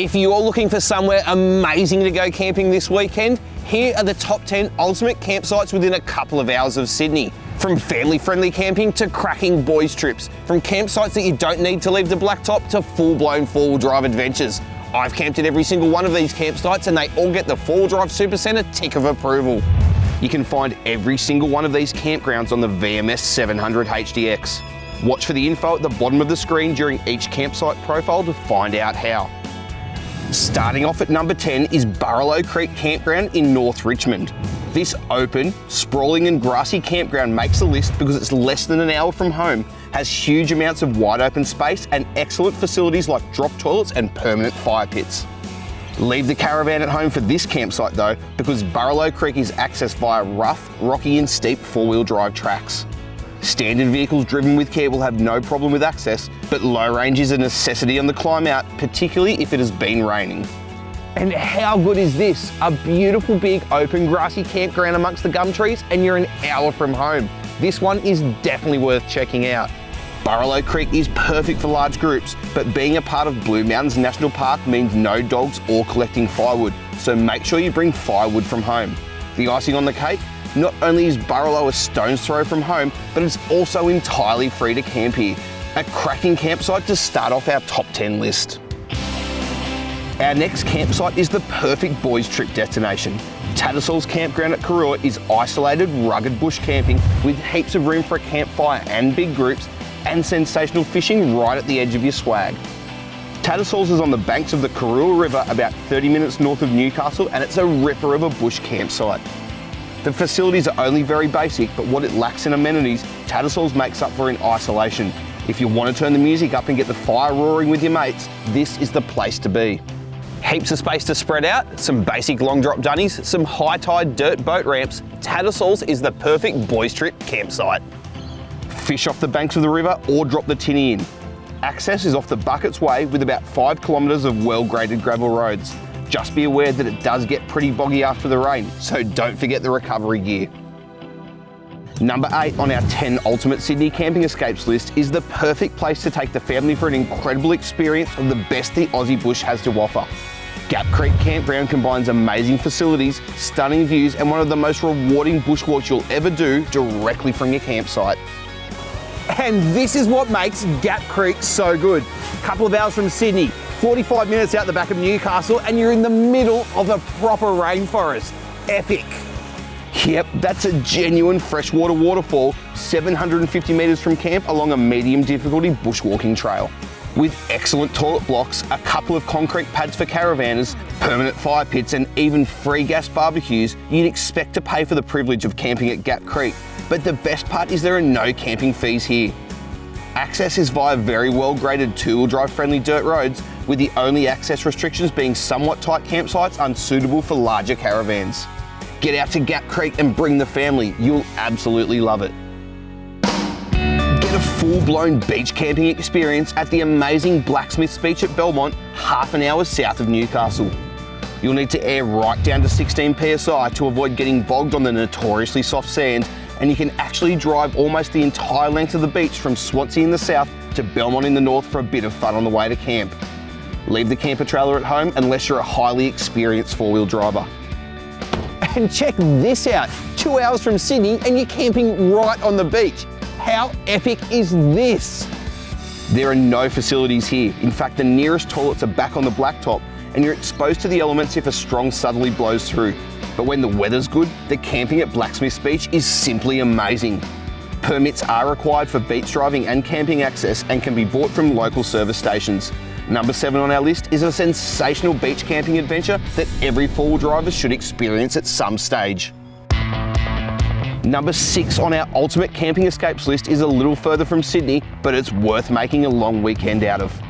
If you're looking for somewhere amazing to go camping this weekend, here are the top 10 ultimate campsites within a couple of hours of Sydney. From family-friendly camping to cracking boys trips, from campsites that you don't need to leave the blacktop to full-blown four-wheel drive adventures. I've camped at every single one of these campsites and they all get the four-wheel drive Super Centre tick of approval. You can find every single one of these campgrounds on the VMS 700 HDX. Watch for the info at the bottom of the screen during each campsite profile to find out how. Starting off at number 10 is Burralow Creek Campground in North Richmond. This open, sprawling and grassy campground makes the list because it's less than an hour from home, has huge amounts of wide open space and excellent facilities like drop toilets and permanent fire pits. Leave the caravan at home for this campsite though, because Burralow Creek is accessed via rough, rocky and steep four-wheel drive tracks. Standard vehicles driven with care will have no problem with access, but low range is a necessity on the climb out, particularly if it has been raining. And how good is this? A beautiful big open grassy campground amongst the gum trees and you're an hour from home. This one is definitely worth checking out. Burralow Creek is perfect for large groups, but being a part of Blue Mountains National Park means no dogs or collecting firewood, so make sure you bring firewood from home. The icing on the cake? Not only is Burralow a stone's throw from home, but it's also entirely free to camp here. A cracking campsite to start off our top 10 list. Our next campsite is the perfect boys trip destination. Tattersall's campground at Karuah is isolated, rugged bush camping with heaps of room for a campfire and big groups and sensational fishing right at the edge of your swag. Tattersall's is on the banks of the Karuah River about 30 minutes north of Newcastle and it's a ripper of a bush campsite. The facilities are only very basic, but what it lacks in amenities, Tattersall's makes up for in isolation. If you want to turn the music up and get the fire roaring with your mates, this is the place to be. Heaps of space to spread out, some basic long drop dunnies, some high tide dirt boat ramps, Tattersall's is the perfect boys trip campsite. Fish off the banks of the river or drop the tinny in. Access is off the Buckets Way with about 5 kilometres of well-graded gravel roads. Just be aware that it does get pretty boggy after the rain, so don't forget the recovery gear. Number 8 on our 10 Ultimate Sydney Camping Escapes list is the perfect place to take the family for an incredible experience of the best the Aussie bush has to offer. Gap Creek Campground combines amazing facilities, stunning views and one of the most rewarding bushwalks you'll ever do directly from your campsite. And this is what makes Gap Creek so good. A couple of hours from Sydney, 45 minutes out the back of Newcastle and you're in the middle of a proper rainforest. Epic. Yep, that's a genuine freshwater waterfall 750 metres from camp along a medium difficulty bushwalking trail. With excellent toilet blocks, a couple of concrete pads for caravanners, permanent fire pits and even free gas barbecues, you'd expect to pay for the privilege of camping at Gap Creek. But the best part is there are no camping fees here. Access is via very well graded two-wheel drive friendly dirt roads, with the only access restrictions being somewhat tight campsites unsuitable for larger caravans. Get out to Gap Creek and bring the family, you'll absolutely love it. Get a full-blown beach camping experience at the amazing Blacksmith beach at Belmot, half an hour south of Newcastle. You'll need to air right down to 16 PSI to avoid getting bogged on the notoriously soft sand, and you can actually drive almost the entire length of the beach from Swansea in the south to Belmont in the north for a bit of fun on the way to camp. Leave the camper trailer at home unless you're a highly experienced four-wheel driver. And check this out, 2 hours from Sydney and you're camping right on the beach. How epic is this? There are no facilities here. In fact, the nearest toilets are back on the blacktop and you're exposed to the elements if a strong southerly blows through. But when the weather's good, the camping at Blacksmith Beach is simply amazing. Permits are required for beach driving and camping access and can be bought from local service stations. Number 7 on our list is a sensational beach camping adventure that every four-wheel driver should experience at some stage. Number 6 on our ultimate camping escapes list is a little further from Sydney, but it's worth making a long weekend out of.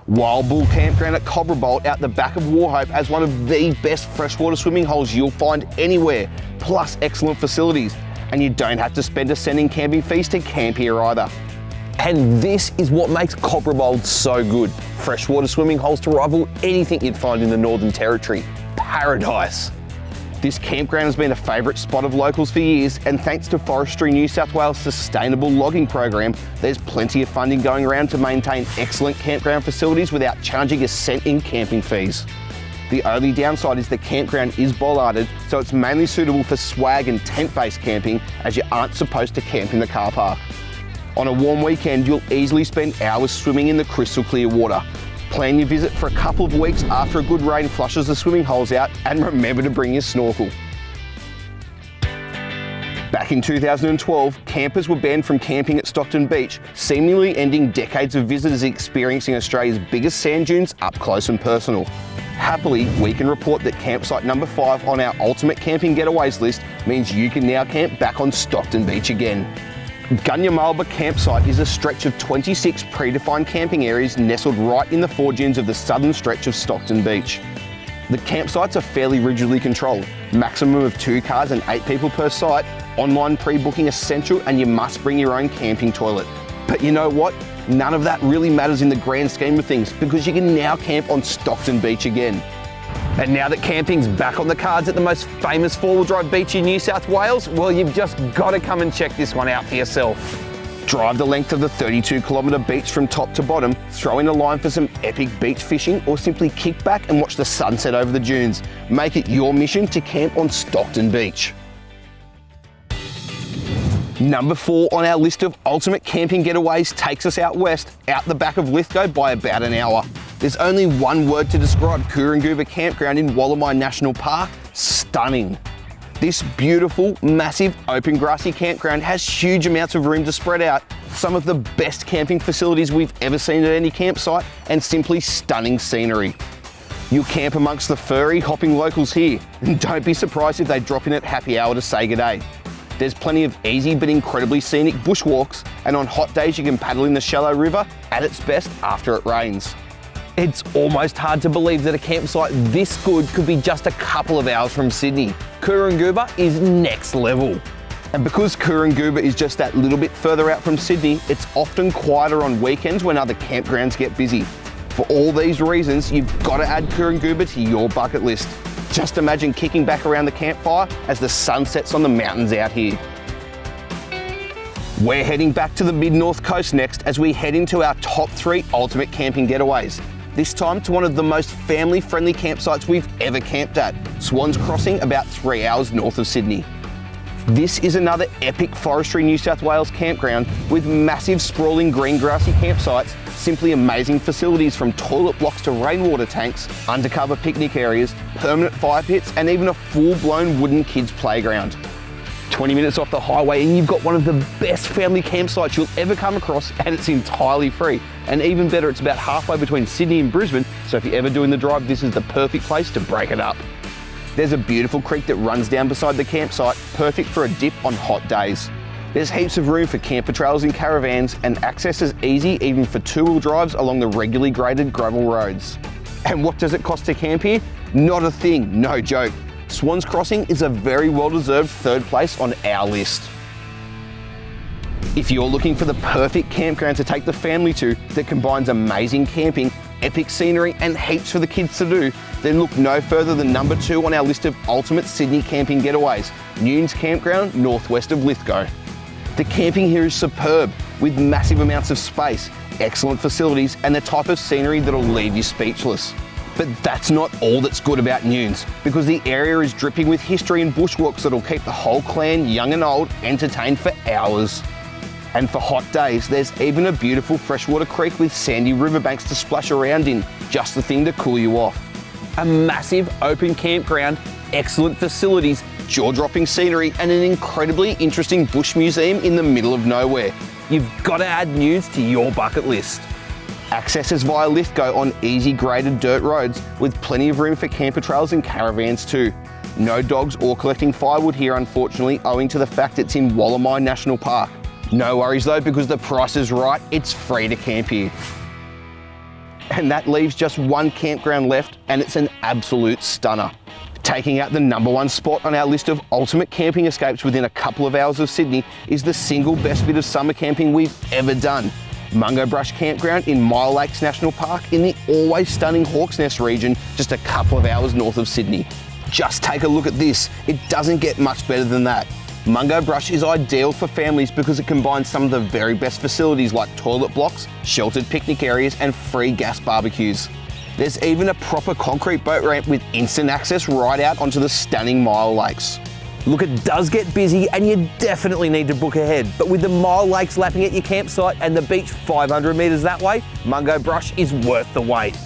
Wild Bull Campground at Cobra Bowl out the back of Wauchope has one of the best freshwater swimming holes you'll find anywhere, plus excellent facilities. And you don't have to spend a cent in camping fees to camp here either. And this is what makes Cobra Bowl so good. Freshwater swimming holes to rival anything you'd find in the Northern Territory. Paradise. This campground has been a favourite spot of locals for years, and thanks to Forestry New South Wales' sustainable logging program, there's plenty of funding going around to maintain excellent campground facilities without charging a cent in camping fees. The only downside is the campground is bollarded, so it's mainly suitable for swag and tent-based camping, as you aren't supposed to camp in the car park. On a warm weekend, you'll easily spend hours swimming in the crystal clear water. Plan your visit for a couple of weeks after a good rain flushes the swimming holes out, and remember to bring your snorkel. Back in 2012, campers were banned from camping at Stockton Beach, seemingly ending decades of visitors experiencing Australia's biggest sand dunes up close and personal. Happily, we can report that campsite number 5 on our ultimate camping getaways list means you can now camp back on Stockton Beach again. Gunyamalba campsite is a stretch of 26 predefined camping areas nestled right in the foredunes of the southern stretch of Stockton Beach. The campsites are fairly rigidly controlled, maximum of 2 cars and 8 people per site, online pre-booking essential, and you must bring your own camping toilet. But you know what? None of that really matters in the grand scheme of things, because you can now camp on Stockton Beach again. And now that camping's back on the cards at the most famous four-wheel drive beach in New South Wales, well, you've just got to come and check this one out for yourself. Drive the length of the 32-kilometre beach from top to bottom, throw in a line for some epic beach fishing, or simply kick back and watch the sunset over the dunes. Make it your mission to camp on Stockton Beach. Number 4 on our list of ultimate camping getaways takes us out west, out the back of Lithgow by about an hour. There's only one word to describe Coorongooba Campground in Wauchope National Park: stunning. This beautiful, massive, open grassy campground has huge amounts of room to spread out, some of the best camping facilities we've ever seen at any campsite, and simply stunning scenery. You'll camp amongst the furry, hopping locals here, and don't be surprised if they drop in at happy hour to say g'day. There's plenty of easy but incredibly scenic bushwalks, and on hot days you can paddle in the shallow river at its best after it rains. It's almost hard to believe that a campsite this good could be just a couple of hours from Sydney. Coorongooba is next level. And because Coorongooba is just that little bit further out from Sydney, it's often quieter on weekends when other campgrounds get busy. For all these reasons, you've got to add Coorongooba to your bucket list. Just imagine kicking back around the campfire as the sun sets on the mountains out here. We're heading back to the mid-north coast next as we head into our top 3 ultimate camping getaways. This time to one of the most family-friendly campsites we've ever camped at, Swans Crossing, about 3 hours north of Sydney. This is another epic Forestry New South Wales campground with massive sprawling green grassy campsites, simply amazing facilities from toilet blocks to rainwater tanks, undercover picnic areas, permanent fire pits, and even a full-blown wooden kids playground. 20 minutes off the highway and you've got one of the best family campsites you'll ever come across, and it's entirely free. And even better, it's about halfway between Sydney and Brisbane, so if you're ever doing the drive, this is the perfect place to break it up. There's a beautiful creek that runs down beside the campsite, perfect for a dip on hot days. There's heaps of room for camper trails and caravans, and access is easy even for 2-wheel drives along the regularly graded gravel roads. And what does it cost to camp here? Not a thing, no joke. Swans Crossing is a very well-deserved 3rd place on our list. If you're looking for the perfect campground to take the family to that combines amazing camping, epic scenery, and heaps for the kids to do, then look no further than number 2 on our list of ultimate Sydney camping getaways, Newnes Campground, northwest of Lithgow. The camping here is superb, with massive amounts of space, excellent facilities, and the type of scenery that'll leave you speechless. But that's not all that's good about Newnes, because the area is dripping with history and bushwalks that'll keep the whole clan, young and old, entertained for hours. And for hot days, there's even a beautiful freshwater creek with sandy riverbanks to splash around in, just the thing to cool you off. A massive open campground, excellent facilities, jaw-dropping scenery, and an incredibly interesting bush museum in the middle of nowhere. You've got to add Newnes to your bucket list. Access is via Lithgow on easy graded dirt roads with plenty of room for camper trails and caravans too. No dogs or collecting firewood here, unfortunately, owing to the fact it's in Wauchope National Park. No worries though, because the price is right, it's free to camp here. And that leaves just one campground left, and it's an absolute stunner. Taking out the number 1 spot on our list of ultimate camping escapes within a couple of hours of Sydney is the single best bit of summer camping we've ever done. Mungo Brush Campground in Myall Lakes National Park in the always stunning Hawk's Nest region, just a couple of hours north of Sydney. Just take a look at this. It doesn't get much better than that. Mungo Brush is ideal for families because it combines some of the very best facilities like toilet blocks, sheltered picnic areas, and free gas barbecues. There's even a proper concrete boat ramp with instant access right out onto the stunning Myall Lakes. Look, it does get busy and you definitely need to book ahead, but with the Myall Lakes lapping at your campsite and the beach 500 metres that way, Mungo Brush is worth the wait.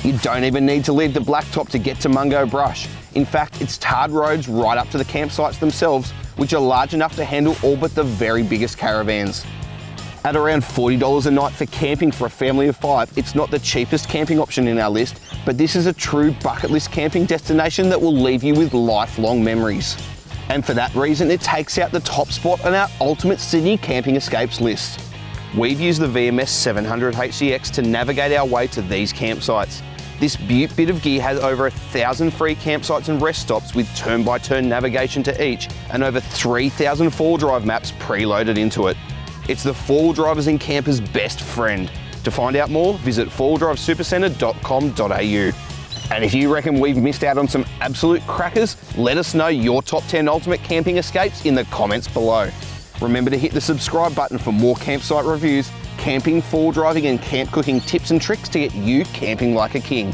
You don't even need to leave the blacktop to get to Mungo Brush. In fact, it's tarred roads right up to the campsites themselves, which are large enough to handle all but the very biggest caravans. At around $40 a night for camping for a family of 5, it's not the cheapest camping option in our list, but this is a true bucket list camping destination that will leave you with lifelong memories. And for that reason, it takes out the top spot on our ultimate Sydney camping escapes list. We've used the VMS 700 HCX to navigate our way to these campsites. This beaut bit of gear has over 1,000 free campsites and rest stops with turn-by-turn navigation to each and over 3,000 four-wheel drive maps preloaded into it. It's the four-wheel drivers and campers' best friend. To find out more, visit fourwheeldrivesupercentre.com.au. And if you reckon we've missed out on some absolute crackers, let us know your top 10 ultimate camping escapes in the comments below. Remember to hit the subscribe button for more campsite reviews, camping, four-wheel driving and camp cooking tips and tricks to get you camping like a king.